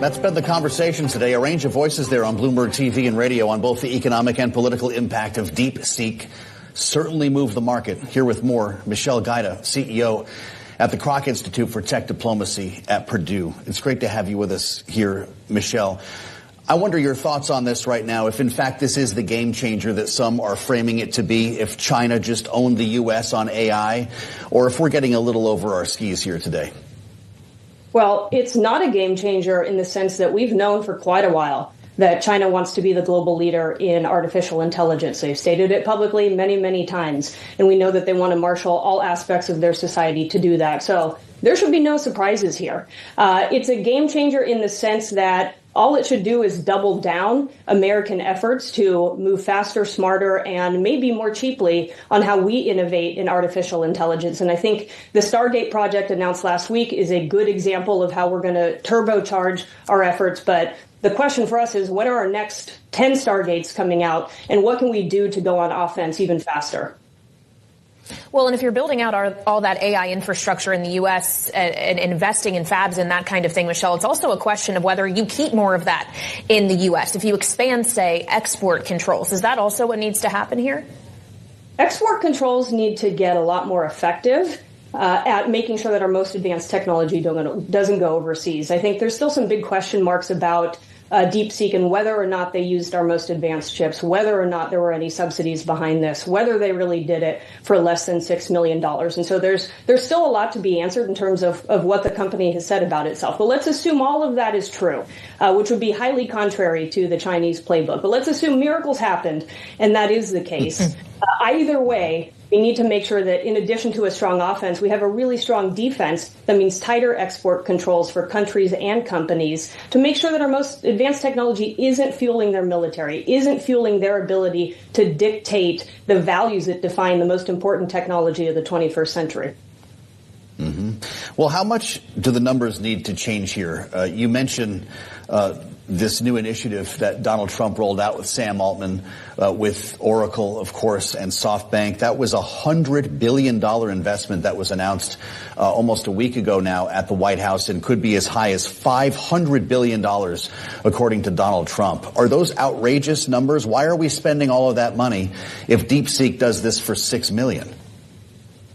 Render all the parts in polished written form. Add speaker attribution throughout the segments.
Speaker 1: That's been the conversation today. A range of voices there on Bloomberg TV and radio on both the economic and political impact of DeepSeek. Certainly moved the market. Here with more, Michelle Giuda, CEO at the Krach Institute for Tech Diplomacy at Purdue. It's great to have you with us here, Michelle. I wonder your thoughts on this right now, if in fact this is the game changer that some are framing it to be, if China just owned the U.S. on AI, or if we're getting a little over our skis here today.
Speaker 2: Well, it's not a game changer in the sense that we've known for quite a while that China wants to be the global leader in artificial intelligence. They've stated it publicly many, many times, and we know that they want to marshal all aspects of their society to do that. So there should be no surprises here. It's a game changer in the sense that all it should do is double down American efforts to move faster, smarter, and maybe more cheaply on how we innovate in artificial intelligence. And I think the Stargate project announced last week is a good example of how we're going to turbocharge our efforts. But the question for us is, when are our next 10 Stargates coming out, and what can we do to go on offense even faster?
Speaker 3: Well, and if you're building out all that AI infrastructure in the U.S. and investing in fabs and that kind of thing, Michelle, it's also a question of whether you keep more of that in the U.S. If you expand, say, export controls, is that also what needs to happen here?
Speaker 2: Export controls need to get a lot more effective at making sure that our most advanced technology doesn't go overseas. I think there's still some big question marks about DeepSeek and whether or not they used our most advanced chips, whether or not there were any subsidies behind this, whether they really did it for less than $6 million. And so there's still a lot to be answered in terms of what the company has said about itself. But let's assume all of that is true, which would be highly contrary to the Chinese playbook. But let's assume miracles happened, and that is the case. Either way, we need to make sure that in addition to a strong offense, we have a really strong defense that means tighter export controls for countries and companies to make sure that our most advanced technology isn't fueling their military, isn't fueling their ability to dictate the values that define the most important technology of the 21st century.
Speaker 1: Mm-hmm. Well, how much do the numbers need to change here? You mentioned this new initiative that Donald Trump rolled out with Sam Altman, with Oracle, of course, and SoftBank. That was a $100 billion investment that was announced almost a week ago now at the White House, and could be as high as $500 billion, according to Donald Trump. Are those outrageous numbers? Why are we spending all of that money if DeepSeek does this for $6 million?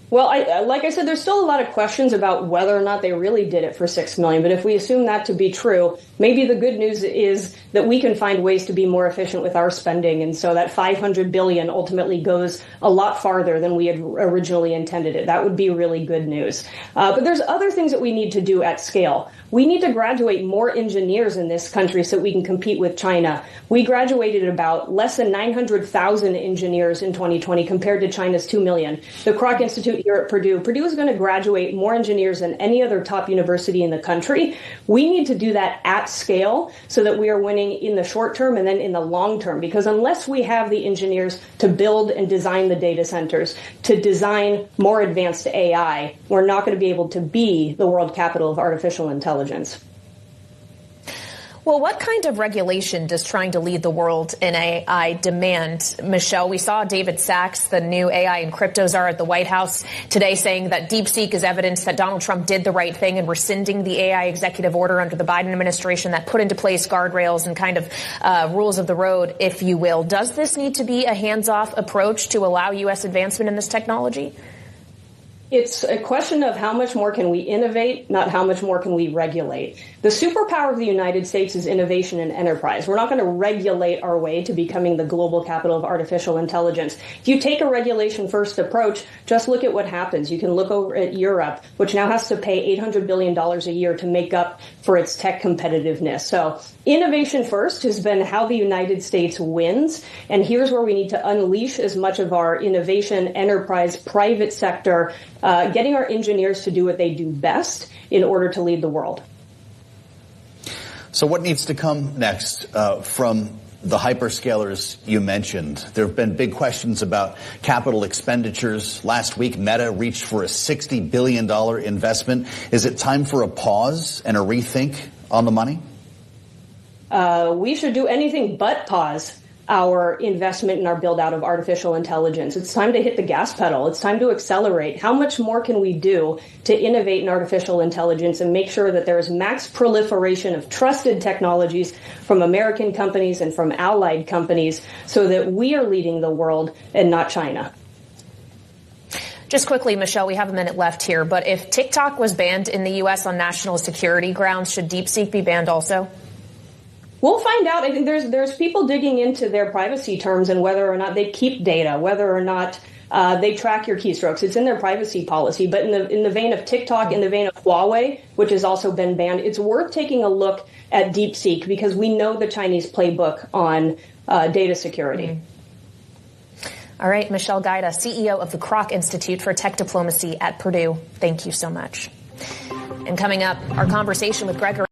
Speaker 2: Well, like I said, there's still a lot of questions about whether or not they really did it for $6 million. But if we assume that to be true, maybe the good news is that we can find ways to be more efficient with our spending. And so that $500 billion ultimately goes a lot farther than we had originally intended it. That would be really good news. But there's other things that we need to do at scale. We need to graduate more engineers in this country so we can compete with China. We graduated about less than 900,000 engineers in 2020 compared to China's 2 million. The Krach Institute here at Purdue is going to graduate more engineers than any other top university in the country. We need to do that at scale so that we are winning in the short term and then in the long term, because unless we have the engineers to build and design the data centers, to design more advanced AI, we're not going to be able to be the world capital of artificial intelligence.
Speaker 3: Well, what kind of regulation does trying to lead the world in AI demand, Michelle? We saw David Sachs, the new AI and crypto czar at the White House today, saying that DeepSeek is evidence that Donald Trump did the right thing in rescinding the AI executive order under the Biden administration that put into place guardrails and kind of rules of the road, if you will. Does this need to be a hands-off approach to allow U.S. advancement in this technology?
Speaker 2: It's a question of how much more can we innovate, not how much more can we regulate. The superpower of the United States is innovation and enterprise. We're not going to regulate our way to becoming the global capital of artificial intelligence. If you take a regulation-first approach, just look at what happens. You can look over at Europe, which now has to pay $800 billion a year to make up for its tech competitiveness. So innovation first has been how the United States wins, and here's where we need to unleash as much of our innovation, enterprise, private sector, getting our engineers to do what they do best in order to lead the world.
Speaker 1: So what needs to come next from the hyperscalers you mentioned? There have been big questions about capital expenditures. Last week, Meta reached for a $60 billion investment. Is it time for a pause and a rethink on the money?
Speaker 2: We should do anything but pause. our investment in our build out of artificial intelligence. It's time to hit the gas pedal. It's time to accelerate. How much more can we do to innovate in artificial intelligence and make sure that there is max proliferation of trusted technologies from American companies and from allied companies so that we are leading the world and not China?
Speaker 3: Just quickly, Michelle, we have a minute left here, but if TikTok was banned in the U.S. on national security grounds, should DeepSeek be banned also?
Speaker 2: We'll find out. I think there's people digging into their privacy terms and whether or not they keep data, whether or not they track your keystrokes. It's in their privacy policy. But in the vein of TikTok, in the vein of Huawei, which has also been banned, it's worth taking a look at DeepSeek because we know the Chinese playbook on data security.
Speaker 3: Mm-hmm. All right, Michelle Giuda, CEO of the Krach Institute for Tech Diplomacy at Purdue. Thank you so much. And coming up, our conversation with Gregory.